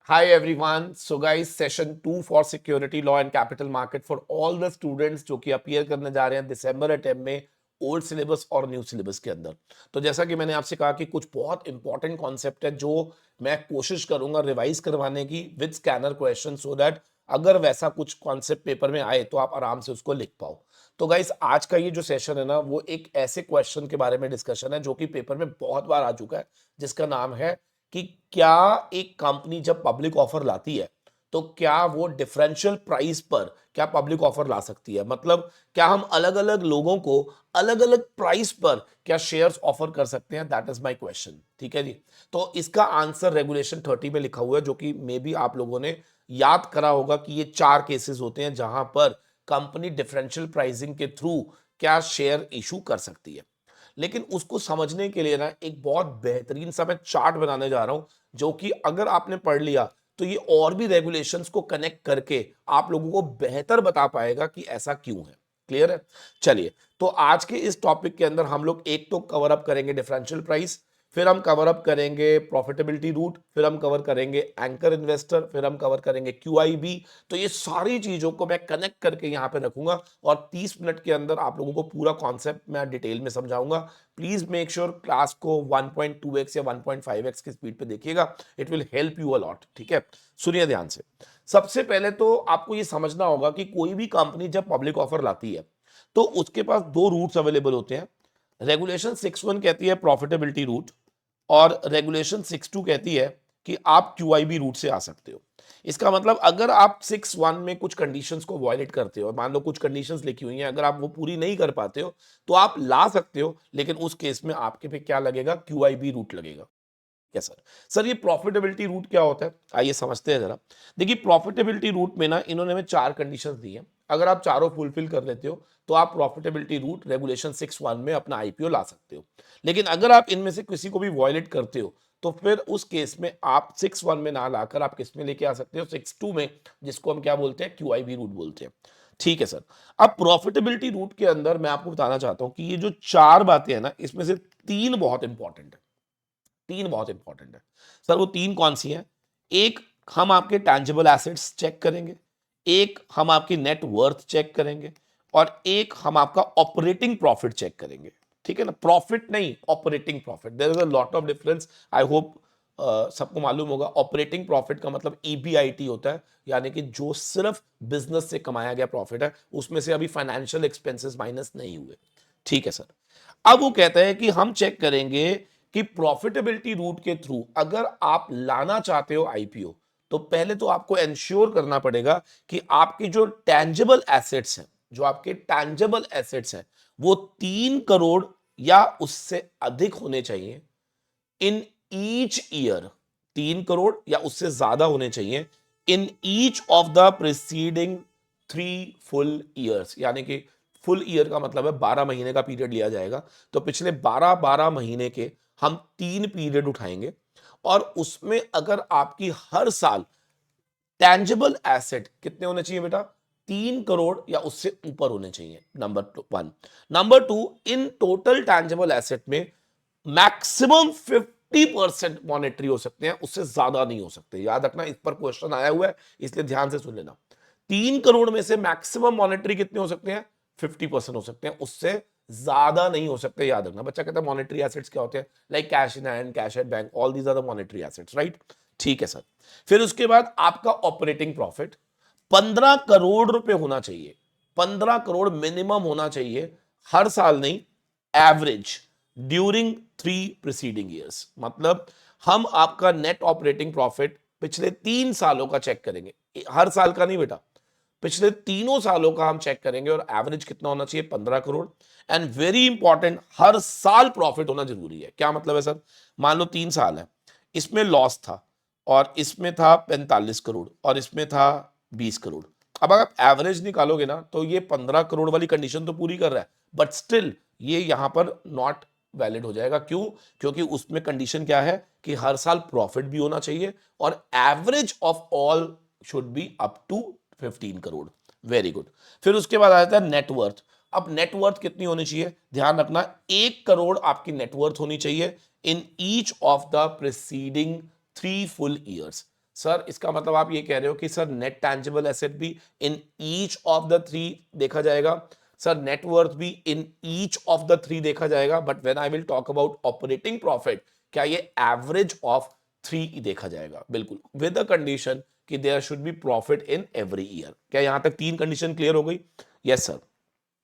Hi everyone. So guys, session 2 for security law and capital market for all the students जो कि appear करने जा रहे हैं दिसंबर अटेम्प्ट में ओल्ड सिलेबस और न्यू सिलेबस के अंदर। तो जैसा कि मैंने आपसे कहा कि कुछ बहुत इंपॉर्टेंट कॉन्सेप्ट है जो मैं कोशिश करूंगा रिवाइज करवाने की with scanner question so that अगर वैसा कुछ कॉन्सेप्ट पेपर में आए तो आप आराम से उसको लिख पाओ। तो गाइस आज का ये जो सेशन है ना वो एक ऐसे क्वेश्चन के बारे में डिस्कशन है जो कि पेपर में बहुत बार आ चुका है, जिसका नाम है कि क्या एक कंपनी जब पब्लिक ऑफर लाती है तो क्या वो डिफरेंशियल प्राइस पर क्या पब्लिक ऑफर ला सकती है। मतलब क्या हम अलग अलग लोगों को अलग अलग प्राइस पर क्या शेयर्स ऑफर कर सकते हैं, दैट इज माय क्वेश्चन। ठीक है जी। तो इसका आंसर रेगुलेशन 30 में लिखा हुआ है, जो कि मे बी आप लोगों ने याद करा होगा कि ये 4 केसेस होते हैं जहां पर कंपनी डिफरेंशियल प्राइसिंग के थ्रू क्या शेयर इशू कर सकती है। लेकिन उसको समझने के लिए ना एक बहुत बेहतरीन सा मैं चार्ट बनाने जा रहा हूं, जो कि अगर आपने पढ़ लिया तो ये और भी रेगुलेशंस को कनेक्ट करके आप लोगों को बेहतर बता पाएगा कि ऐसा क्यों है। क्लियर है? चलिए, तो आज के इस टॉपिक के अंदर हम लोग एक तो कवर अप करेंगे डिफरेंशियल प्राइस, फिर हम कवर अप करेंगे प्रॉफिटेबिलिटी रूट, फिर हम कवर करेंगे एंकर इन्वेस्टर, फिर हम कवर करेंगे क्यूआईबी। तो ये सारी चीजों को मैं कनेक्ट करके यहां पे रखूंगा और 30 मिनट के अंदर आप लोगों को पूरा कॉन्सेप्ट मैं डिटेल में समझाऊंगा। प्लीज मेक श्योर क्लास को 1.2x या 1.5x की स्पीड पे देखिएगा, it will help you a lot. ठीक है, सुनिए ध्यान से। सबसे पहले तो आपको ये समझना होगा कि कोई भी कंपनी जब पब्लिक ऑफर लाती है तो उसके पास दो रूट्स अवेलेबल होते हैं। रेगुलेशन 6.1 कहती है प्रॉफिटेबिलिटी रूट, और रेगुलेशन 6.2 कहती है कि आप क्यूआईबी रूट से आ सकते हो। इसका मतलब अगर आप 6.1 में कुछ कंडीशंस को वायलेट करते हो, मान लो कुछ कंडीशंस लिखी हुई हैं, अगर आप वो पूरी नहीं कर पाते हो तो आप ला सकते हो, लेकिन उस केस में आपके पे क्या लगेगा, क्यूआईबी रूट लगेगा। क्या सर ये प्रॉफिटेबिलिटी रूट क्या होता है, आइए समझते हैं जरा। देखिए प्रॉफिटेबिलिटी रूट में ना इन्होंने हमें 4 कंडीशंस दी हैं। अगर आप चारों फुलफिल कर लेते हो तो आप प्रॉफिटेबिलिटी रूट रेगुलेशन 6.1 में अपना आईपीओ ला सकते हो। लेकिन अगर आप इनमें से किसी को भी वॉयलेट करते हो तो फिर उस केस में आप 6.1 में ना लाकर आप किस में लेके आ सकते हो, 6.2 में, जिसको हम क्या बोलते हैं, क्यूआईबी रूट बोलते हैं। ठीक है सर। अब प्रॉफिटेबिलिटी रूट के अंदर मैं आपको बताना चाहता हूं कि ये जो 4 बातें हैं ना, इसमें से 3 बहुत इंपॉर्टेंट है। 3 बहुत इंपॉर्टेंट है। सर वो 3 कौन सी हैं? एक, हम आपके टैंजिबल एसेट्स चेक करेंगे, एक हम आपकी नेट वर्थ चेक करेंगे, और एक हम आपका ऑपरेटिंग प्रॉफिट चेक करेंगे। ठीक है ना, प्रॉफिट नहीं, operating profit, there is a lot of difference. I hope सबको मालूम होगा। ऑपरेटिंग प्रॉफिट का मतलब ईबीआईटी होता है, यानी कि जो सिर्फ बिजनेस से कमाया गया प्रॉफिट है, उसमें से अभी फाइनेंशियल एक्सपेंसेस माइनस नहीं हुए। ठीक है सर। अब वो कहता है कि हम चेक करेंगे कि प्रॉफिटेबिलिटी रूट के थ्रू अगर आप लाना चाहते हो आईपीओ, तो पहले तो आपको इंश्योर करना पड़ेगा कि आपके जो टैंजिबल एसेट्स हैं, जो आपके टैंजिबल एसेट्स हैं, वो 3 करोड़ या उससे अधिक होने चाहिए इन ईच ईयर। 3 करोड़ या उससे ज्यादा होने चाहिए इन each of the preceding 3 full years. यानी कि फुल ईयर का मतलब है 12 महीने का पीरियड लिया जाएगा। तो पिछले 12 महीने के हम 3 पीरियड उठाएंगे, और उसमें अगर आपकी हर साल टैंजिबल एसेट कितने होने चाहिए बेटा, 3 करोड़ या उससे ऊपर होने चाहिए, number 1। Number 2, in total tangible asset में मैक्सिमम 50% मॉनेटरी हो सकते हैं, उससे ज्यादा नहीं हो सकते। याद रखना, इस पर क्वेश्चन आया हुआ है, इसलिए ध्यान से सुन लेना। 3 करोड़ में से मैक्सिमम मॉनेटरी कितने हो सकते हैं, 50% हो सकते हैं, उससे ज्यादा नहीं हो सकते। याद रखना, बच्चा कहता है मॉनेटरी एसेट्स क्या होते हैं, like cash in hand, cash at bank, all these are the monetary assets, right. ठीक है सर। फिर उसके बाद आपका ऑपरेटिंग प्रॉफिट 15 करोड़ रुपए होना चाहिए। 15 करोड़ मिनिमम होना चाहिए, हर साल नहीं, एवरेज ड्यूरिंग 3 प्रीसीडिंग ईयर्स। मतलब हम आपका नेट ऑपरेटिंग प्रॉफिट पिछले 3 सालों का चेक करेंगे, हर साल का नहीं बेटा, पिछले तीनों सालों का हम चेक करेंगे, और एवरेज कितना होना चाहिए, 15 करोड़। एंड वेरी इंपॉर्टेंट, हर साल प्रॉफिट होना जरूरी है। क्या मतलब है सर? मान लो 3 साल है, इसमें लॉस था, और इसमें था 45 करोड़, और इसमें था 20 करोड़। अब अगर आप एवरेज निकालोगे ना तो ये 15 करोड़ वाली कंडीशन तो पूरी कर रहा है, बट स्टिल ये यहां पर नॉट वैलिड हो जाएगा। क्यों? क्योंकि उसमें कंडीशन क्या है कि हर साल प्रॉफिट भी होना चाहिए, और average of all should be up to 15 crore. Very good. फिर उसके बाद आ जाता है नेटवर्थ। अब नेटवर्थ कितनी होनी चाहिए, ध्यान रखना, 1 करोड़ आपकी नेटवर्थ होनी चाहिए इन each of the preceding 3 full years. Sir इसका मतलब आप ये कह रहे हो कि सर नेट टैंजिबल एसेट भी in each of the three देखा जाएगा, सर नेटवर्थ भी in each of the three देखा जाएगा, but when I will talk about operating profit क्या ये एवरेज ऑफ थ्री देखा जाएगा? बिल्कुल, विद द कंडीशन कि there should be profit in every year. क्या यहां तक तीन कंडीशन क्लियर हो गई? Yes sir.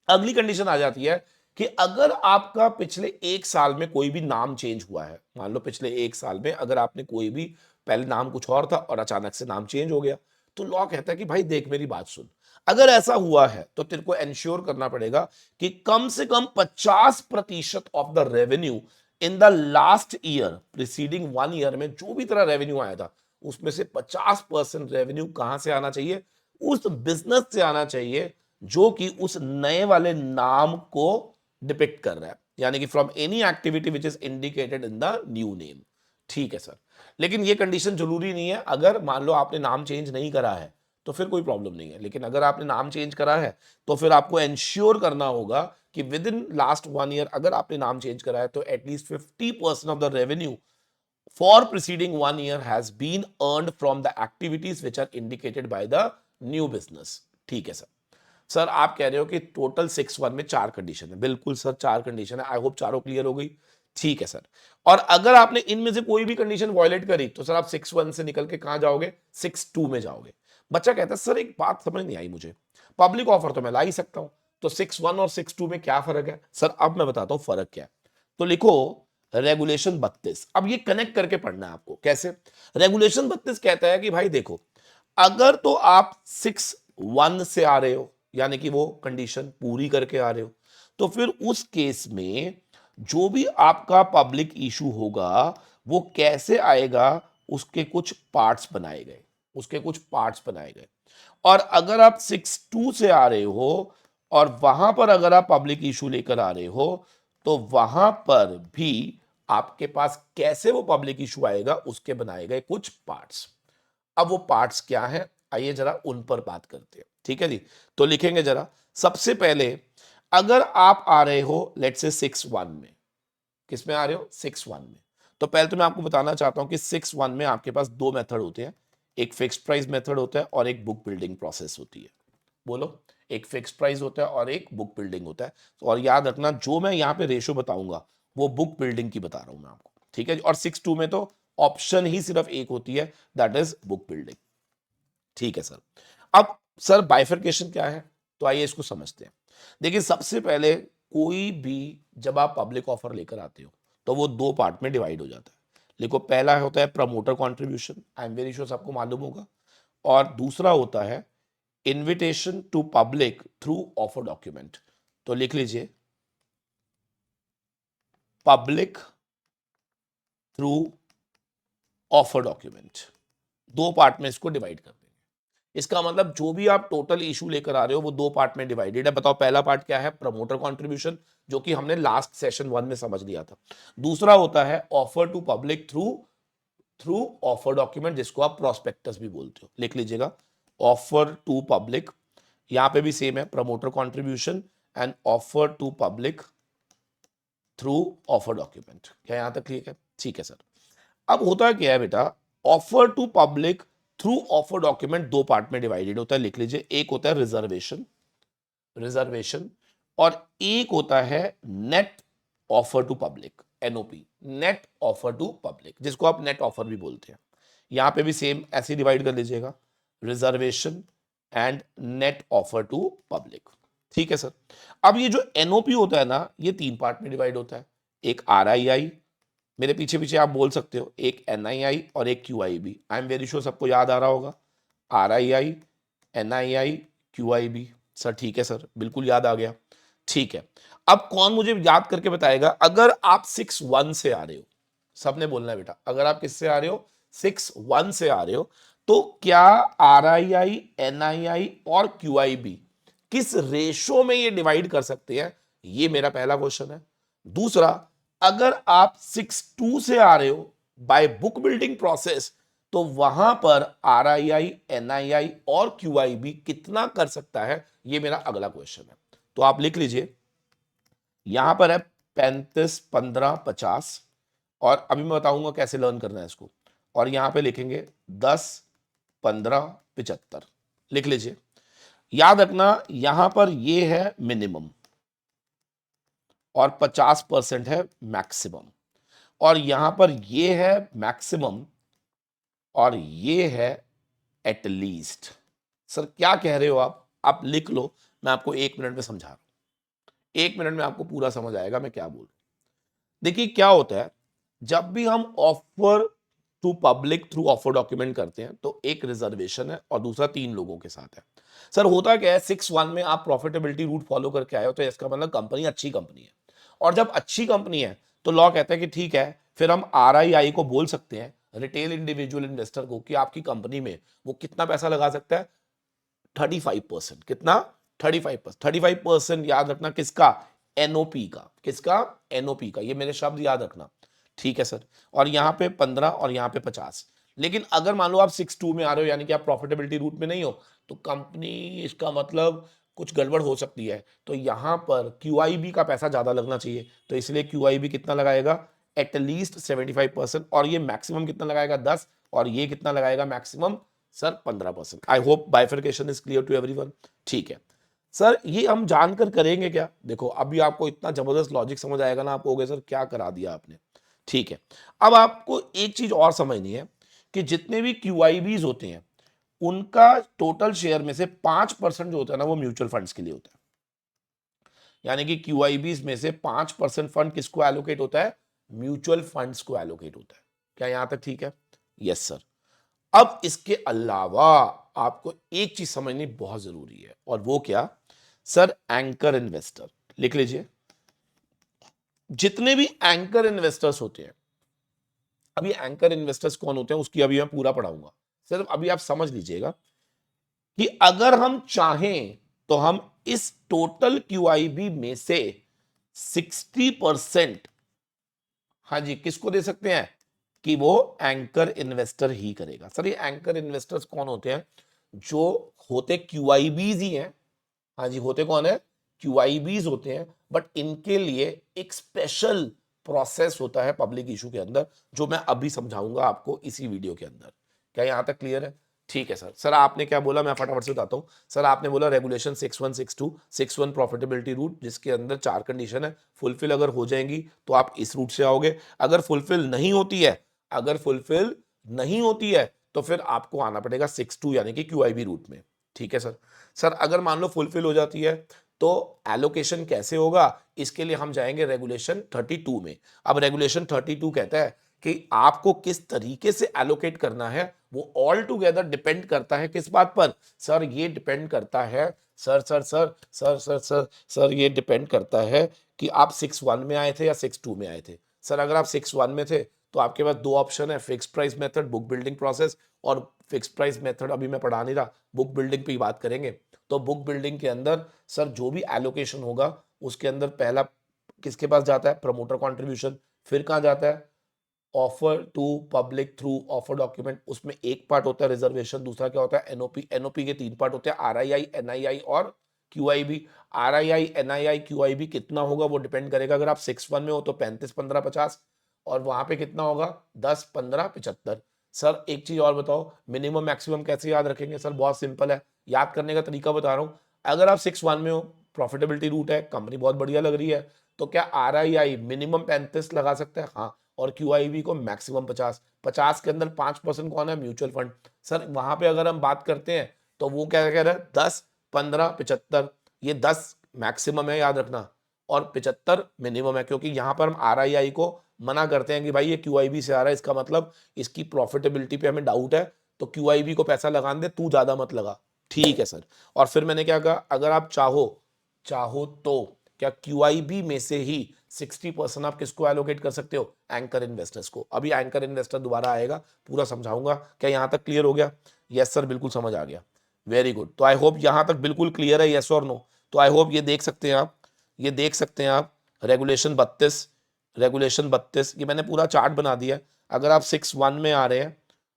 अगली कंडीशन आ जाती है कि अगर आपका पिछले एक साल में कोई भी नाम चेंज हुआ है, मान लो पिछले एक साल में अगर आपने कोई भी, पहले नाम कुछ और था और अचानक से नाम चेंज हो गया, तो लॉ कहता है कि भाई देख मेरी बात सुन, अगर ऐसा हुआ है तो तेरे को एंश्योर करना पड़ेगा कि कम से कम 50% of the revenue in the last year preceding one year में जो भी तेरा रेवेन्यू आया था उसमें से 50% रेवेन्यू कहां से आना चाहिए? उस बिजनेस से आना चाहिए जो कि उस नए वाले नाम को डिपिक्ट कर रहा है, यानी कि from any activity which is indicated in the new name. ठीक है सर, लेकिन ये कंडीशन जरूरी नहीं है। अगर मान लो आपने नाम चेंज नहीं करा है तो फिर कोई प्रॉब्लम नहीं है, लेकिन अगर आपने नाम चेंज करा है तो फिर आपको एंश्योर करना होगा कि within last one year अगर आपने नाम चेंज करा है तो at least 50% of the revenue for preceding one year has been earned from the activities which are indicated by the new business. ठीक है सर। सर आप कह रहे हो कि टोटल 6-1 में चार कंडीशन है। बिल्कुल सर, चार कंडीशन है। आई होप चारों क्लियर हो गई। ठीक है सर। और अगर आपने इनमें से कोई भी कंडीशन वॉयलेट करी तो सर आप 6-1 से निकल के कहां जाओगे? 6-2 में जाओगे। बच्चा कहता है सर एक बात समझ नहीं आई मुझे, पब्लिक ऑफर तो मैं ला ही सकता हूं, तो 6-1 और 6-2 में क्या फर्क है? सर अब मैं बताता हूं फर्क क्या है। तो लिखो रेगुलेशन 32। अब ये कनेक्ट करके पढ़ना है आपको। कैसे? रेगुलेशन 32 कहता है कि भाई देखो, अगर तो आप 6-1 से आ रहे हो यानी कि वो कंडीशन पूरी करके आ रहे हो, तो फिर उस केस में जो भी आपका पब्लिक इशू होगा वो कैसे आएगा? उसके कुछ पार्ट्स बनाए गए, उसके कुछ पार्ट्स बनाए गए। और अगर आप 6-2 से आ रहे हो और वहां पर अगर आप पब्लिक इशू लेकर आ रहे हो तो वहां पर भी आपके पास कैसे वो पब्लिक इशू आएगा उसके बनाए गए कुछ पार्ट्स। अब वो पार्ट्स क्या हैं, आइए जरा उन पर बात करते हैं। ठीक है जी, तो लिखेंगे जरा। सबसे पहले अगर आप आ रहे हो लेट्स से 6-1 में, किस में आ रहे हो? 6-1 में। तो पहले तो मैं आपको बताना चाहता हूं कि 6-1 में आपके पास दो मेथड होते हैं, एक फिक्स्ड प्राइस मेथड होता है और एक बुक बिल्डिंग प्रोसेस होती है। बोलो, एक फिक्स्ड प्राइस होता है और एक बुक बिल्डिंग होता है। और याद रखना जो मैं यहाँ पे रेशो बताऊंगा वो बुक बिल्डिंग की बता रहा हूं मैं आपको। ठीक है जी। और 6-2 में तो ऑप्शन ही सिर्फ एक होती है, दैट इज बुक बिल्डिंग। ठीक है सर। अब सर बाइफरकेशन क्या है? तो आइए इसको समझते हैं। देखिए सबसे पहले कोई भी जब आप पब्लिक ऑफर लेकर आते हो तो वो दो पार्ट में डिवाइड हो जाता है। देखो पहला होता है promoter contribution, I am very sure सबको मालूम होगा। और दूसरा होता है invitation to public through offer document. तो लिख लीजिए पब्लिक थ्रू ऑफर डॉक्यूमेंट। दो पार्ट में इसको डिवाइड कर देंगे। इसका मतलब जो भी आप टोटल इशू लेकर आ रहे हो वो दो पार्ट में डिवाइडेड है। बताओ पहला पार्ट क्या है? प्रमोटर कंट्रीब्यूशन, जो कि हमने लास्ट सेशन 1 में समझ लिया था। दूसरा होता है offer to public through through offer document, जिसको आप प्रोस्पेक्टस भी बोलते हो। लिख लीजिएगा ऑफर टू पब्लिक। यहां पे भी सेम है, promoter contribution and offer to public through offer document. क्या यहां तक क्लियर है? ठीक है सर। अब होता है क्या है बेटा, offer to public through offer document दो पार्ट में डिवाइडेड होता है। लिख लीजिए, एक होता है रिजर्वेशन, रिजर्वेशन, और एक होता है net offer to public, NOP, net offer to public, जिसको आप नेट ऑफर भी बोलते हैं। यहां पे भी सेम ऐसे डिवाइड कर लीजिएगा, reservation and net offer to public. ठीक है सर। अब ये जो एनओपी होता है ना, ये तीन पार्ट में डिवाइड होता है। एक आरआईआई, मेरे पीछे पीछे आप बोल सकते हो, एक एनआईआई और एक QIB. I am very sure सबको याद आ रहा होगा, आरआईआई, एनआईआई, क्यूआईबी। सर ठीक है सर, बिल्कुल याद आ गया। ठीक है। अब कौन मुझे याद करके बताएगा, अगर आप 6-1 से आ रहे हो, सबने बोलना है बेटा, अगर आप किससे आ रहे हो? 6-1 से आ रहे हो, तो क्या आरआईआई, एनआईआई और क्यूआईबी किस रेशो में ये डिवाइड कर सकते हैं? ये मेरा पहला क्वेश्चन है। दूसरा, अगर आप 6-2 से आ रहे हो बाय बुक बिल्डिंग प्रोसेस, तो वहां पर आरआईआई, एनआईआई और क्यूआईबी कितना कर सकता है? ये मेरा अगला क्वेश्चन है। तो आप लिख लीजिए, यहां पर है 35, 15, 50, और अभी मैं बताऊंगा कैसे लर्न करना है इसको। और यहां पे लिखेंगे 10, 15.75 लिख लीजिए। याद रखना यहां पर ये है मिनिमम और 50% है मैक्सिमम, और यहां पर ये है मैक्सिमम और ये है एटलीस्ट। सर क्या कह रहे हो आप लिख लो, मैं आपको 1 मिनट में समझा रहा हूं, 1 मिनट में आपको पूरा समझ आएगा मैं क्या बोल रहा हूं। देखिए क्या होता है, जब भी हम offer to public through offer document करते हैं तो एक रिजर्वेशन है और दूसरा 3 लोगों के साथ है। सर होता क्या है, 6(1) में आप प्रॉफिटेबिलिटी रूट फॉलो करके आए हो तो इसका मतलब कंपनी अच्छी कंपनी है, और जब अच्छी कंपनी है तो लॉ कहता है कि ठीक है, फिर हम RII को बोल सकते हैं, रिटेल इंडिविजुअल इन्वेस्टर को, कि आपकी कंपनी में वो कितना पैसा लगा सकता है, 35%। कितना? 35%। 35% याद रखना किसका? NOP का। किसका? NOP का। ये मेरे शब्द याद रखना, ठीक है सर। और यहाँ पे 15 और यहाँ पे 50। लेकिन अगर मान लो आप 6(2) में आ रहे हो, यानी कि आप प्रॉफिटेबिलिटी रूट में नहीं हो, तो कंपनी, इसका मतलब कुछ गड़बड़ हो सकती है, तो यहाँ पर QIB का पैसा ज्यादा लगना चाहिए, तो इसलिए QIB कितना लगाएगा? एटलीस्ट 75%। और ये मैक्सिमम कितना लगाएगा? 10। और ये कितना लगाएगा maximum? Sir 15%। I hope bifurcation is clear to everyone. ठीक है सर, ये हम जानकर करेंगे क्या? देखो अभी आपको इतना जबरदस्त लॉजिक समझ आएगा ना, आप कहोगे सर क्या करा दिया आपने। ठीक है, अब आपको एक चीज और समझनी है कि जितने भी QIBs होते हैं उनका टोटल शेयर में से 5% जो होता है ना, वो म्यूचुअल फंड्स के लिए होता है। यानी कि QIBs में से 5% फंड किसको एलोकेट होता है? म्यूचुअल फंड्स को एलोकेट होता है। क्या यहां तक ठीक है? Yes sir. अब इसके अलावा आपको एक चीज समझनी बहुत जरूरी है, और वो क्या? सर एंकर इन्वेस्टर लिख लीजिए। जितने भी एंकर इन्वेस्टर्स होते हैं, अभी एंकर इन्वेस्टर्स कौन होते हैं उसकी अभी मैं पूरा पढ़ाऊंगा, सिर्फ अभी आप समझ लीजिएगा कि अगर हम चाहें तो हम इस टोटल QIB में से 60%, हाँ जी, किसको दे सकते हैं? कि वो एंकर इन्वेस्टर ही करेगा। सर ये एंकर इन्वेस्टर्स कौन होते हैं? जो होते QIBs ही हैं। हाँ जी, होते कौन है? QIBs होते हैं, बट इनके लिए एक स्पेशल प्रोसेस होता है पब्लिक इशू के अंदर, जो मैं अभी समझाऊंगा आपको इसी वीडियो के अंदर। क्या यहां तक क्लियर है? ठीक है सर। सर आपने क्या बोला, मैं फटाफट से बताता हूं। सर आपने बोला रेगुलेशन 6(1), 6(2), 6(1) प्रॉफिटेबिलिटी रूट, जिसके अंदर 4 कंडीशन है, फुलफिल अगर हो जाएंगी तो आप इस रूट से आओगे। अगर फुलफिल नहीं होती है, अगर फुलफिल नहीं होती है तो फिर आपको आना पड़ेगा 6(2) यानी कि QIB रूट में। ठीक है सर। सर अगर मान लो फुलफिल हो जाती है तो एलोकेशन कैसे होगा? इसके लिए हम जाएंगे रेगुलेशन 32 में। अब रेगुलेशन 32 कहता है कि आपको किस तरीके से एलोकेट करना है, वो ऑल टुगेदर डिपेंड करता है किस बात पर? सर ये डिपेंड करता है, sir sir sir sir sir sir sir ये डिपेंड करता है कि आप 6(1) में आए थे या 6(2) में आए थे। सर अगर आप 6(1) में थे तो आपके पास 2 ऑप्शन है, fix price method, book building process. और फिक्स प्राइस मेथड अभी मैं पढ़ा नहीं रहा, बुक बिल्डिंग पे ही बात करेंगे। तो बुक बिल्डिंग के अंदर सर जो भी एलोकेशन होगा उसके अंदर पहला किसके पास जाता है? Promoter contribution. फिर कहां जाता है? Offer to public through offer document. उसमें एक पार्ट होता है रिजर्वेशन, दूसरा क्या होता है? एनओपी। एनओपी के 3 पार्ट होते हैं, RII, NII और QIB। RII, NII, QIB कितना होगा वो डिपेंड करेगा। अगर आप 6(1) में हो तो 35, 15, 50, और वहां पे कितना होगा? 10, 15, 75। सर एक चीज और बताओ, मिनिमम मैक्सिमम कैसे याद रखेंगे? सर बहुत सिंपल है, याद करने का तरीका बता रहा हूं। अगर आप 6(1) में हो, प्रॉफिटेबिलिटी रूट है, कंपनी बहुत बढ़िया लग रही है, तो क्या RII मिनिमम 35 लगा सकते हैं? हाँ। और QIB को मैक्सिमम 50। 50 के अंदर 5% कौन है? Mutual fund. सर वहां पे अगर हम बात करते हैं तो वो क्या कह रहा है? 10, 15, 75। ये 10 मैक्सिमम है याद रखना, और 75 मिनिमम है, क्योंकि यहां पर हम RII को मना करते हैं कि भाई ये QIB से आ रहा है, इसका मतलब इसकी प्रॉफिटेबिलिटी पे हमें डाउट है, तो QIB को पैसा लगाने दे, तू ज्यादा मत लगा। ठीक है सर। और फिर मैंने क्या कहा, अगर आप चाहो चाहो तो क्या QIB में से ही 60% आप किसको एलोकेट कर सकते हो? एंकर इन्वेस्टर्स को। अभी एंकर इन्वेस्टर दोबारा आएगा, पूरा समझाऊंगा। क्या यहां तक क्लियर हो गया? यस सर, बिल्कुल समझ आ गया। Very good. तो आई होप यहां तक बिल्कुल क्लियर है, यस और नो? तो आई होप ये देख सकते हैं आप, ये देख सकते हैं आप रेगुलेशन 32, रेगुलेशन 32, ये मैंने पूरा चार्ट बना दिया। अगर आप 6(1) में आ रहे हैं,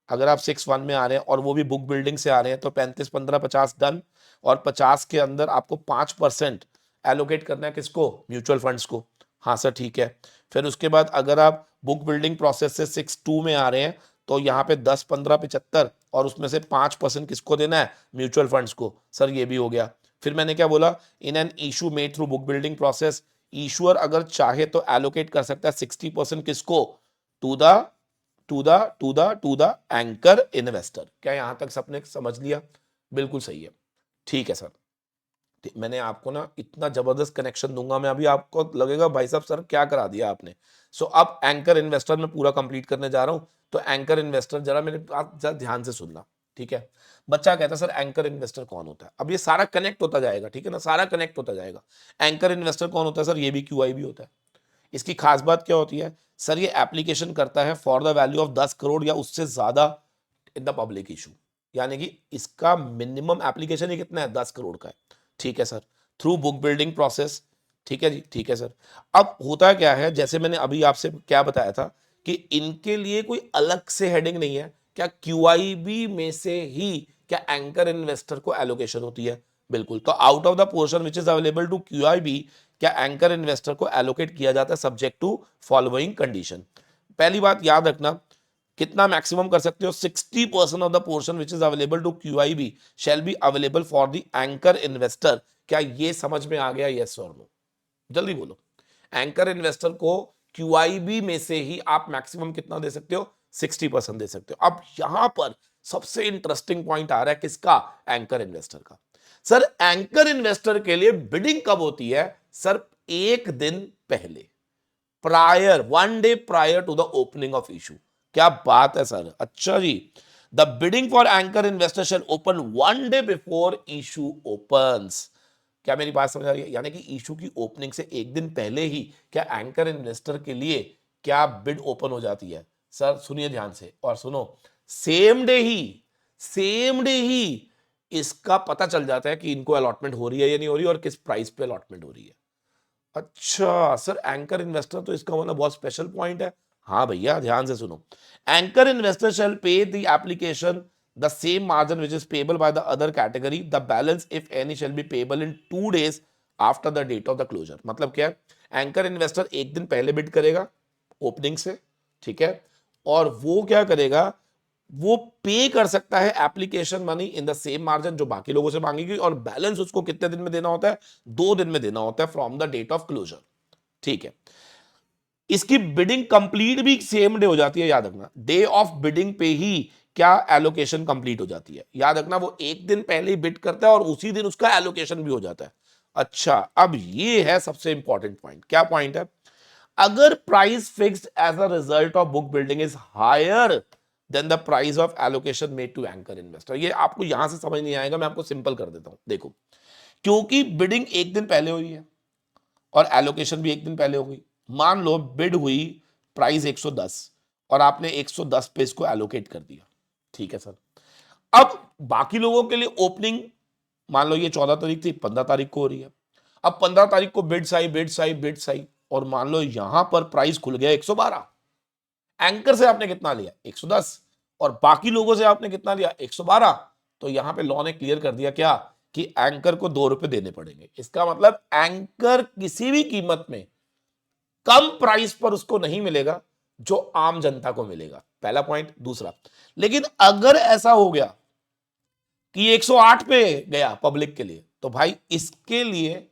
अगर आप 6(1) में आ रहे हैं और वो भी बुक बिल्डिंग से आ रहे हैं, तो 35, 15, 50 डन। और 50 के अंदर आपको 5% एलोकेट करना है किसको? म्यूचुअल फंड्स को। हाँ सर ठीक है। फिर उसके बाद अगर आप बुक बिल्डिंग प्रोसेस से 6(2) में आ रहे हैं तो यहाँ पे 10, 15, 75 और उसमें से 5% किसको देना है, म्यूचुअल फंड्स को। सर ये भी हो गया। फिर मैंने क्या बोला, in an issue made through book building process, ईश्वर अगर चाहे तो एलोकेट कर सकता है 60% किसको, टू द एंकर इन्वेस्टर। क्या यहां तक सबने समझ लिया? बिल्कुल सही है, ठीक है सर। मैंने आपको ना इतना जबरदस्त कनेक्शन दूंगा मैं, अभी आपको लगेगा भाई साहब सर क्या करा दिया आपने। सो अब एंकर इन्वेस्टर में पूरा कंप्लीट करने जा रहा हूं, तो एंकर इन्वेस्टर जरा मेरे आप जरा ध्यान से सुनना, ठीक है। बच्चा कहता है सर एंकर इन्वेस्टर कौन होता है, अब ये सारा कनेक्ट होता जाएगा, ठीक है ना, सारा कनेक्ट होता जाएगा। एंकर इन्वेस्टर कौन होता है सर, ये भी क्यूआई भी होता है। इसकी खास बात क्या होती है सर, ये एप्लीकेशन करता है for the value of 10 crore या उससे ज्यादा इन द पब्लिक इशू, यानी कि इसका मिनिमम एप्लीकेशन ही कितना है, 10 करोड़ का है, ठीक है sir, through book building process. ठीक है जी, ठीक है सर। अब होता क्या है, जैसे मैंने अभी आपसे क्या बताया था कि इनके लिए कोई अलग से हेडिंग नहीं है, क्या क्यूआईबी में से ही क्या एंकर इन्वेस्टर को एलोकेशन होती है, बिल्कुल। तो out of the portion which is available to QIB क्या एंकर इन्वेस्टर को एलोकेट किया जाता है सब्जेक्ट टू फॉलोइंग कंडीशन। पहली बात याद रखना, कितना मैक्सिमम कर सकते हो, 60% of the portion which is available to QIB shall be available for the anchor investor. क्या ये समझ में आ गया, यस और नो, जल्दी बोलो। एंकर इन्वेस्टर को क्यूआईबी में से ही आप मैक्सिमम कितना दे सकते हो, 60% दे सकते हो। अब यहां पर सबसे इंटरेस्टिंग पॉइंट आ रहा है किसका, एंकर इन्वेस्टर का। सर एंकर इन्वेस्टर के लिए बिडिंग कब होती है सर, एक दिन पहले, prior, 1 day prior to the opening of issue. क्या बात है सर, अच्छा जी। The bidding for anchor investor shall open 1 day before issue opens. क्या मेरी बात समझ आ रही है, यानी कि इशू की ओपनिंग से एक दिन पहले ही क्या एंकर इन्वेस्टर के लिए क्या बिड ओपन हो जाती है। सर सुनिए ध्यान से और सुनो, सेम डे ही इसका पता चल जाता है कि इनको अलॉटमेंट हो रही है या नहीं हो रही और किस प्राइस पे अलॉटमेंट हो रही है। अच्छा सर, एंकर इन्वेस्टर तो इसका मतलब बहुत स्पेशल पॉइंट है। हाँ भैया ध्यान से सुनो, एंकर इन्वेस्टर शैल पे the application the same margin which is payable by the other category, the balance if any shall be payable in 2 days after the date of the closure। मतलब क्या है, एंकर इन्वेस्टर एक दिन पहले bid करेगा opening से, ठीक है, और वो क्या करेगा, वो पे कर सकता है application money in the same margin जो बाकी लोगों से मांगेगी, और बैलेंस उसको कितने दिन में देना होता है, 2 दिन में देना होता है from the date of closure, ठीक है। इसकी बिडिंग कंप्लीट भी सेम डे हो जाती है, याद रखना, डे ऑफ बिडिंग पे ही क्या एलोकेशन कंप्लीट हो जाती है, याद रखना, वो एक दिन पहले ही बिड करता है और उसी दिन उसका एलोकेशन भी हो जाता है। अच्छा, अब ये है सबसे इंपॉर्टेंट पॉइंट, क्या पॉइंट है, अगर price fixed as a result of book building is higher than the price of allocation made to anchor investor. ये आपको यहां से समझ नहीं आएगा, मैं आपको सिंपल कर देता हूं, देखो, क्योंकि बिडिंग एक दिन पहले हुई है और एलोकेशन भी एक दिन पहले हो गई, मान लो बिड हुई प्राइस 110 और आपने 110 पे इसको एलोकेट कर दिया, ठीक है सर। अब बाकी लोगों के लिए ओपनिंग, मान लो ये 14 तारीख थी, 15 तारीख को हो रही है। अब 15 तारीख को बिड्स आई और मान लो यहां पर प्राइस खुल गया 112। एंकर से आपने कितना लिया, 110, और बाकी लोगों से आपने कितना लिया, 112। तो यहां पे लॉ ने क्लियर कर दिया क्या, कि एंकर को 2 रुपए देने पड़ेंगे। इसका मतलब एंकर किसी भी कीमत में कम प्राइस पर उसको नहीं मिलेगा जो आम जनता को मिलेगा, पहला पॉइंट। दूसरा, लेकिन अगर ऐसा हो गया कि 108 पे गया पब्लिक के लिए, तो भाई इसके लिए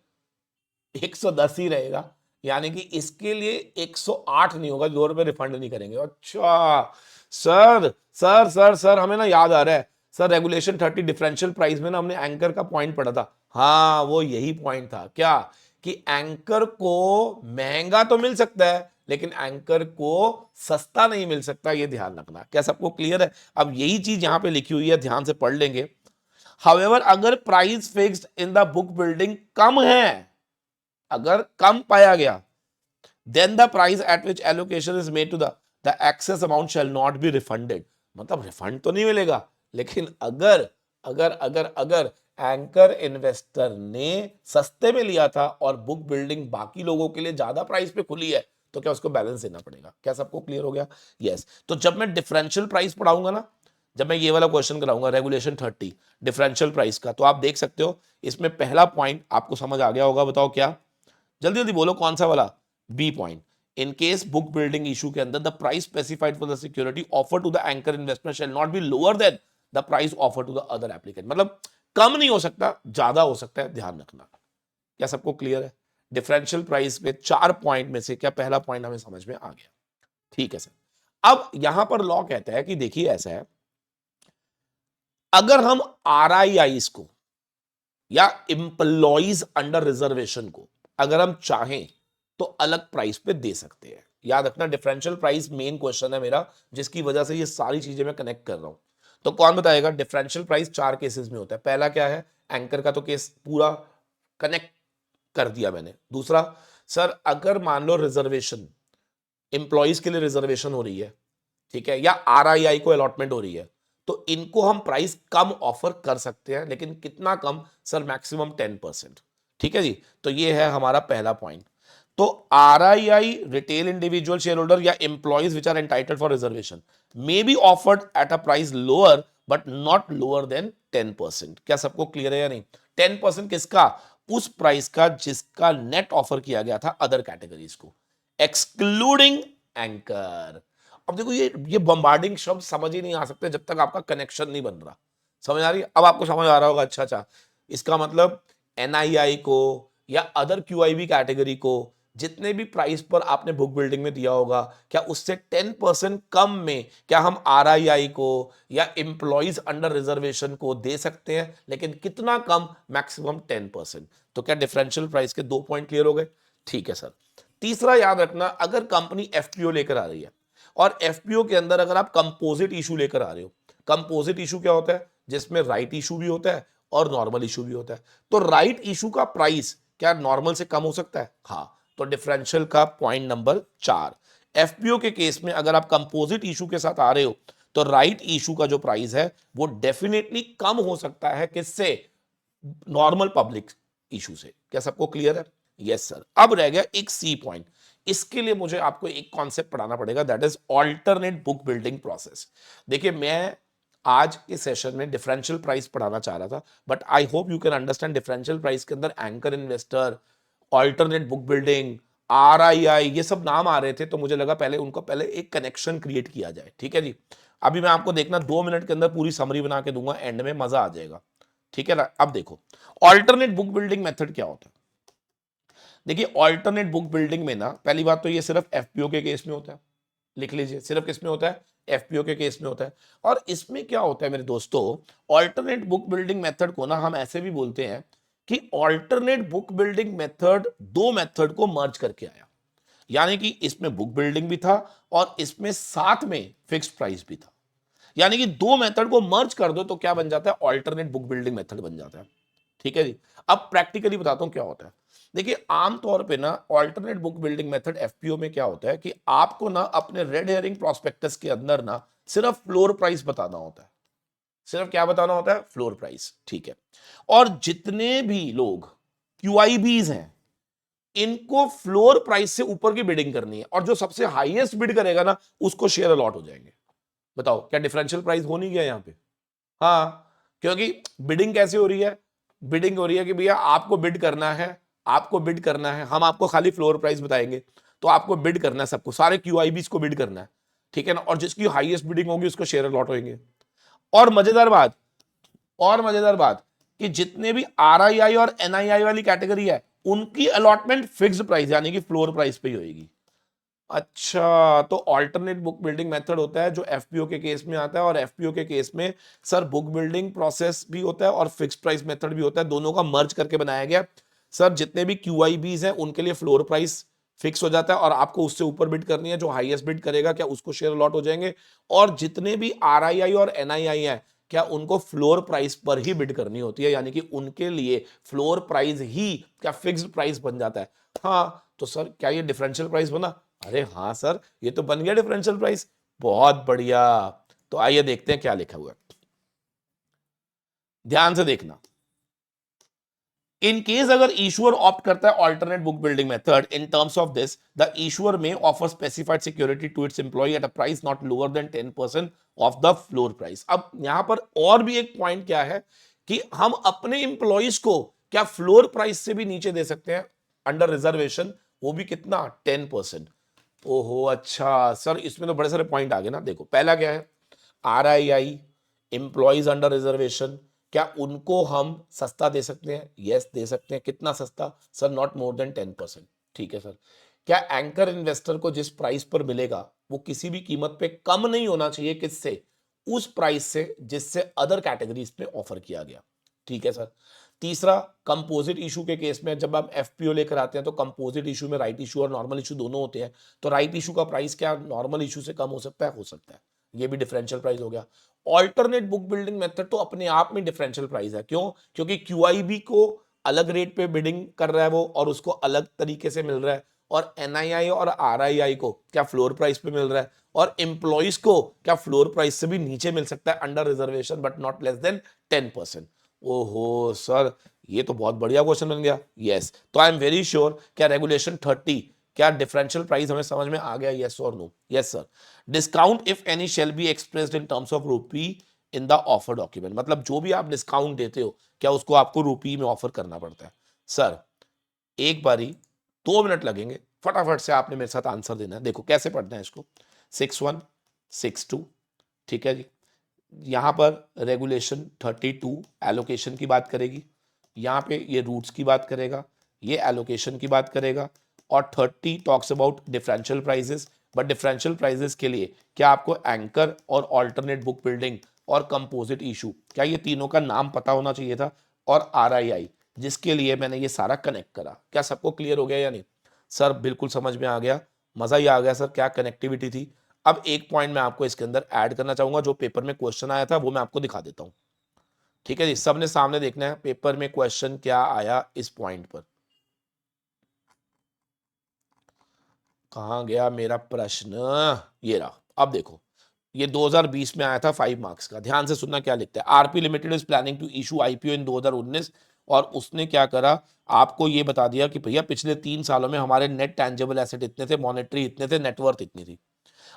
110 ही रहेगा, यानी कि इसके लिए 108 नहीं होगा, 2 रुपए रिफंड नहीं करेंगे। अच्छा सर सर सर सर हमें ना याद आ रहा है सर, रेगुलेशन 30 डिफरेंशियल प्राइस में ना हमने एंकर का पॉइंट पढ़ा था। हाँ वो यही पॉइंट था, क्या, कि एंकर को महंगा तो मिल सकता है लेकिन एंकर को सस्ता नहीं मिल सकता, ये ध्यान रखना। क्या सबको क्लियर है? अब यही चीज यहां पे लिखी हुई है, ध्यान से पढ़ लेंगे। हाउएवर अगर price fixed in the book building कम है, अगर कम पाया गया, then the price at which allocation is made to the excess amount shall not be refunded। मतलब रिफंड तो नहीं मिलेगा, लेकिन अगर अगर अगर अगर एंकर इन्वेस्टर ने सस्ते में लिया था और बुक बिल्डिंग बाकी लोगों के लिए ज्यादा प्राइस पे खुली है, तो क्या उसको बैलेंस देना पड़ेगा। क्या सबको क्लियर हो गया? यस। तो जब मैं डिफरेंशियल प्राइस पढ़ाऊंगा ना, जब मैं ये वाला क्वेश्चन कराऊंगा रेगुलेशन 30 डिफरेंशियल प्राइस का, तो आप देख सकते हो इसमें पहला पॉइंट आपको समझ आ गया होगा, बताओ क्या, जल्दी जल्दी बोलो कौन सा वाला, B point. In case book building issue के अंदर the price specified for the security offer to the anchor investor shall not be lower than the price offer to the other applicant. मतलब कम नहीं हो सकता, ज्यादा हो सकता है, ध्यान रखना। क्या सबको क्लियर है? डिफरेंशियल प्राइस पे 4 पॉइंट में से क्या पहला पॉइंट हमें समझ में आ गया? ठीक है सर। अब यहां पर लॉ कहता है कि देखिए ऐसा है, अगर हम आरआईआईस को या एम्प्लॉइज अंडर रिजर्वेशन को अगर हम चाहें तो अलग प्राइस पे दे सकते हैं। याद रखना डिफरेंशियल प्राइस मेन क्वेश्चन है मेरा, जिसकी वजह से ये सारी चीजें मैं कनेक्ट कर रहा हूं। तो कौन बताएगा? डिफरेंशियल प्राइस 4 केसेस में होता है। पहला क्या है? एंकर का तो केस पूरा कनेक्ट कर दिया मैंने। दूसरा, सर अगर मान लो रिजर्वेशन, एम्प्लॉइज के लिए रिजर्वेशन हो रही है, ठीक है, या आरआईआई को अलॉटमेंट हो रही है, तो इनको हम प्राइस कम ऑफर कर सकते हैं, लेकिन कितना कम? Sir maximum 10%। ठीक है जी, तो ये है हमारा पहला पॉइंट। तो RII retail individual share holder या employees which are entitled for reservation may be offered at a price lower but not lower than 10%। क्या सबको क्लियर है या नहीं? 10% किसका? उस प्राइस का जिसका नेट ऑफर किया गया था अदर कैटेगरीज को, एक्सक्लूडिंग एंकर। अब देखो ये बम्बार्डिंग शब्द समझ ही नहीं आ सकते जब तक आपका कनेक्शन नहीं बन रहा। समझ आ रही है? अब आपको समझ आ रहा होगा, अच्छा अच्छा, इसका मतलब एनआईआई को या अदर क्यूआईबी कैटेगरी को जितने भी प्राइस पर आपने बुक बिल्डिंग में दिया होगा, क्या उससे 10% कम में क्या हम आरआईआई को या एम्प्लॉइज अंडर रिजर्वेशन को दे सकते हैं? लेकिन कितना कम? मैक्सिमम 10%। तो क्या डिफरेंशियल प्राइस के 2 पॉइंट क्लियर हो गए? ठीक है सर। तीसरा याद रखना, अगर कंपनी एफपीओ लेकर आ रही है और एफपीओ के अंदर अगर आप कंपोजिट इशू लेकर आ रहे हो, कंपोजिट इशू क्या होता है? जिसमें राइट इशू भी होता है और नॉर्मल इशू भी होता है। तो राइट इशू का प्राइस क्या नॉर्मल से कम हो सकता है? हाँ। तो डिफरेंशियल का पॉइंट नंबर 4, एफपीओ के केस में अगर आप कंपोजिट इशू के साथ आ रहे हो तो राइट इशू का जो प्राइस है वो डेफिनेटली कम हो सकता है, किससे? नॉर्मल पब्लिक इशू से। क्या सबको क्लियर है? Yes sir. अब रह गया एक सी पॉइंट। इसके लिए मुझे आपको एक कॉन्सेप्ट पढ़ाना पड़ेगा, that is alternate book building process. देखिए मैं आज के सेशन में डिफरेंशियल प्राइस पढ़ाना चाह रहा था, but I hope you can understand differential price के अंदर anchor investor, alternate book building, RII, ये सब नाम आ रहे थे, तो मुझे लगा पहले एक कनेक्शन क्रिएट किया जाए। ठीक है जी। अभी मैं आपको देखना 2 मिनट के अंदर पूरी समरी बना के दूंगा, एंड में मजा आ जाएगा। ठीक है ना? अब देखो ऑल्टरनेट बुक बिल्डिंग मेथड क्या होता है। देखिए ऑल्टरनेट बुक बिल्डिंग में ना, पहली बात तो ये सिर्फ एफपीओ के केस में होता है, लिख लीजिए, सिर्फ किस में होता है? एफपीओ के केस में होता है। और इसमें क्या होता है मेरे दोस्तों, ऑल्टरनेट बुक बिल्डिंग मेथड को ना हम ऐसे भी बोलते हैं कि alternate book building method 2 method को मर्ज करके आया। यानी कि इसमें बुक बिल्डिंग भी था और इसमें साथ में फिक्स्ड प्राइस भी था। यानी कि 2 मेथड को मर्ज कर दो तो क्या बन जाता है? ऑल्टरनेट बुक बिल्डिंग मेथड बन जाता है। ठीक है जी। अब प्रैक्टिकली बताता हूं क्या होता है। देखिए आमतौर पे ना alternate book building method FPO में क्या होता है कि आपको ना अपने रेड हेयरिंग प्रोस्पेक्टस के अंदर ना सिर्फ फ्लोर प्राइस बताना होता है। सिर्फ क्या बताना होता है? Floor price. ठीक है। और जितने भी लोग क्यूआईबीज हैं, इनको फ्लोर प्राइस से ऊपर की बिडिंग करनी है, और जो सबसे हाईएस्ट बिड करेगा ना उसको शेयर अलॉट हो जाएंगे। बताओ क्या डिफरेंशियल प्राइस हो नहीं गया यहां पे? हाँ। क्योंकि बिडिंग कैसे हो रही है? बिडिंग हो रही है कि भैया आपको बिड करना है, आपको बिड करना है, हम आपको खाली फ्लोर प्राइस बताएंगे, तो आपको बिड करना है, सबको, सारे क्यूआईबीज को बिड करना है। ठीक है ना? और जिसकी हाईएस्ट बिडिंग होगी उसको शेयर अलॉट होंगे। और मजेदार बात, और मजेदार बात कि जितने भी आरआईआई और एनआईआई वाली कैटेगरी है उनकी अलॉटमेंट फिक्स्ड प्राइस यानी कि फ्लोर प्राइस पे ही होगी। अच्छा, तो ऑल्टरनेट बुक बिल्डिंग मेथड होता है जो एफपीओ के केस में आता है, और एफपीओ के केस में सर बुक बिल्डिंग प्रोसेस भी होता है और फिक्स्ड प्राइस मेथड भी होता है, दोनों का मर्ज करके बनाया गया। सर जितने भी क्यूआईबीज हैं उनके लिए फ्लोर प्राइस फिक्स हो जाता है और आपको उससे ऊपर बिड करनी है, जो हाईएस्ट बिड करेगा क्या उसको शेयर अलॉट हो जाएंगे। और जितने भी आरआईआई और एनआईआई हैं क्या उनको फ्लोर प्राइस पर ही बिड करनी होती है, यानी कि उनके लिए फ्लोर प्राइस ही क्या फिक्स्ड प्राइस बन जाता है। हाँ, तो सर क्या ये डिफरेंशियल प्राइस बना? अरे हाँ सर, ये तो बन गया डिफरेंशियल प्राइस। बहुत बढ़िया। तो आइए देखते हैं क्या लिखा हुआ है, ध्यान से देखना। इन केस अगर इशूअर ऑप्ट करता है alternate book building method, in terms of this the issuer में offer specified security to its employ at a price not lower than 10% of the floor price. अब यहां पर और भी एक पॉइंट क्या है कि हम अपने इंप्लॉइज को क्या फ्लोर प्राइस से भी नीचे दे सकते हैं अंडर रिजर्वेशन, वो भी कितना? 10%। ओहो अच्छा सर, इसमें तो बड़े सारे पॉइंट आ गए ना। देखो पहला क्या है, RII एम्प्लॉयज अंडर रिजर्वेशन, क्या उनको हम सस्ता दे सकते हैं? यस दे सकते हैं। कितना सस्ता सर? Not more than 10%। ठीक है सर। क्या एंकर इन्वेस्टर को जिस प्राइस पर मिलेगा वो किसी भी कीमत पे कम नहीं होना चाहिए? किससे? उस प्राइस से जिससे अदर कैटेगरीज पे ऑफर किया गया। ठीक है सर। तीसरा, कंपोजिट इशू के केस में जब आप FPO लेकर आते हैं तो कंपोजिट इशू में राइट इशू और नॉर्मल इशू दोनों होते हैं, तो राइट इशू का प्राइस क्या नॉर्मल इशू से कम हो सकता है? हो सकता है। ये भी डिफरेंशियल प्राइस हो गया। ऑल्टरनेट बुक बिल्डिंग मेथड तो अपने आप में डिफरेंशियल प्राइस है। क्यों? क्योंकि QIB को अलग रेट पे बिडिंग कर रहा है वो, और उसको अलग तरीके से मिल रहा है, और NII और RII को क्या फ्लोर प्राइस पे मिल रहा है, और एम्प्लॉइज को क्या फ्लोर प्राइस से भी नीचे मिल सकता है under reservation but not less than 10%। ओहो सर, ये तो बहुत बढ़िया क्वेश्चन बन गया। यस, तो आई एम वेरी श्योर क्या रेगुलेशन 30 क्या डिफरेंशियल प्राइस हमें समझ में आ गया? यस और no? Yes sir. Discount if any shall be expressed in terms of rupee in the offer document, मतलब जो भी आप डिस्काउंट देते हो क्या उसको आपको रूपी में ऑफर करना पड़ता है? सर एक बारी 2 मिनट लगेंगे, फटाफट से आपने मेरे साथ आंसर देना है। देखो कैसे पढ़ना है इसको। 61 62, ठीक है जी। यहां पर रेगुलेशन 32 एलोकेशन की बात करेगी, यहाँ पे ये रूट्स की बात करेगा, ये एलोकेशन की बात करेगा, और 30 talks about differential prices. But differential prices के लिए क्या आपको एंकर और ऑल्टरनेट बुक बिल्डिंग और कंपोजिट इशू, क्या ये तीनों का नाम पता होना चाहिए था? और RII, जिसके लिए मैंने ये सारा कनेक्ट करा। क्या सबको क्लियर हो गया या नहीं? सर बिल्कुल समझ में आ गया, मजा ही आ गया सर, क्या कनेक्टिविटी थी। अब एक पॉइंट मैं आपको इसके अंदर ऐड करना चाहूंगा, जो पेपर में क्वेश्चन आया था वो मैं आपको दिखा देता हूं। ठीक है जी, सबने सामने देखना है पेपर में क्वेश्चन क्या आया इस पॉइंट पर। कहां गया मेरा प्रश्न? ये रहा। अब देखो, ये 2020 में आया था 5 मार्क्स का। ध्यान से सुनना क्या लिखता है। RP limited is planning to issue IPO in 2019, और उसने क्या करा, आपको ये बता दिया कि भैया पिछले 3 सालों में हमारे नेट टैंजेबल एसेट इतने थे, मॉनेटरी इतने थे, नेटवर्थ इतनी थी।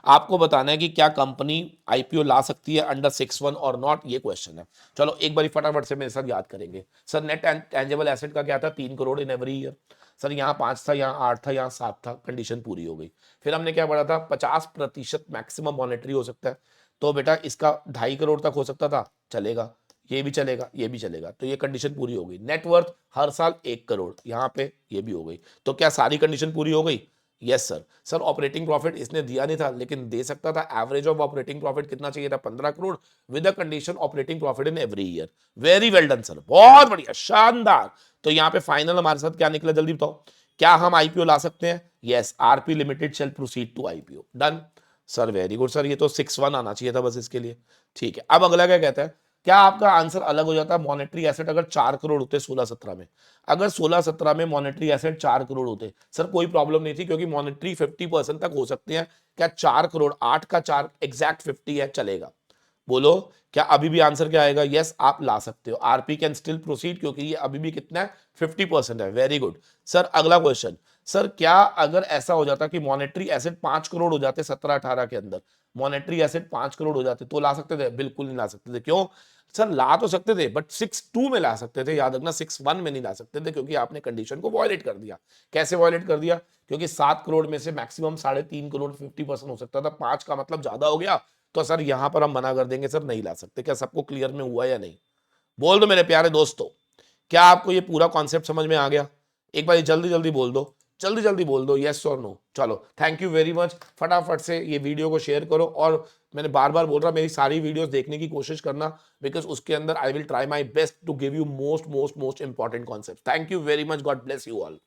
आपको बताना है कि क्या कंपनी IPO ला सकती है अंडर 6(1) और नॉट, ये क्वेश्चन है। चलो एक बार फटाफट से मेरे साथ याद करेंगे। सर नेट टैंजेबल एसेट का क्या था? 3 करोड़ इन एवरी ईयर। सर यहाँ 5 था, यहाँ 8 था, यहाँ 7 था, कंडीशन पूरी हो गई। फिर हमने क्या पढ़ा था? 50% मैक्सिमम मॉनेटरी हो सकता है, तो बेटा इसका 2.5 करोड़ तक हो सकता था, चलेगा, ये भी चलेगा, ये भी चलेगा, तो ये कंडीशन पूरी हो गई। नेटवर्थ हर साल 1 करोड़, यहाँ पे ये भी हो गई, तो क्या सारी कंडीशन पूरी हो गई? Yes sir. Sir operating profit इसने दिया नहीं था, लेकिन दे सकता था। एवरेज ऑफ ऑपरेटिंग प्रॉफिट कितना चाहिए था? 15 crore, with a condition operating profit in every year. Very well done sir, बहुत बढ़िया, शानदार। तो यहाँ पे फाइनल हमारे साथ क्या निकला, जल्दी बताओ। क्या हम IPO ला सकते हैं? Yes, RP limited shall proceed to IPO। Done sir, very good sir, ये तो 6(1) आना चाहिए था बस इसके लिए। ठीक है, अब अगला क्या कहता है? क्या आपका आंसर अलग हो जाता है? मॉनेटरी एसेट अगर 4 करोड़ होते 16-17 में, अगर 16-17 में मॉनेटरी एसेट 4 करोड़ होते, सर कोई प्रॉब्लम नहीं थी, क्योंकि मॉनेटरी 50% तक हो सकती है। क्या 4 करोड़ 8 का 4 एग्जैक्ट 50 है, चलेगा? बोलो, क्या अभी भी आंसर क्या आएगा? यस, आप ला सकते हो। RP कैन स्टिल प्रोसीड, क्योंकि ये अभी भी कितना है? 50% है। Very good sir. अगला क्वेश्चन, सर क्या अगर ऐसा हो जाता कि मॉनेटरी एसेट 5 करोड़ हो जाते 17-18 के अंदर, मॉनेटरी एसेट 5 करोड़ हो जाते, तो ला सकते थे? बिल्कुल नहीं ला सकते थे। क्यों? सर ला तो सकते थे, बट 6(2) में ला सकते थे, याद रखना, 6(1) में नहीं ला सकते थे, क्योंकि आपने कंडीशन को वॉयलेट कर दिया। कैसे वॉयलेट कर दिया? क्योंकि 7 करोड़ में से मैक्सिमम 3.5 करोड़ 50% हो सकता था, 5 का मतलब ज्यादा हो गया, तो सर यहां पर हम मना कर देंगे, सर नहीं ला सकते। क्या सबको क्लियर में हुआ या नहीं? बोल दो मेरे प्यारे दोस्तों, क्या आपको ये पूरा कॉन्सेप्ट समझ में आ गया? एक बार जल्दी जल्दी बोल दो, जल्दी जल्दी बोल दो, यस और नो। चलो थैंक यू वेरी मच। फटाफट से ये वीडियो को शेयर करो, और मैंने बार बार बोल रहा, मेरी सारी वीडियोस देखने की कोशिश करना, बिकॉज उसके अंदर I will try my best to give you most most most important concept. Thank you very much, God bless you all.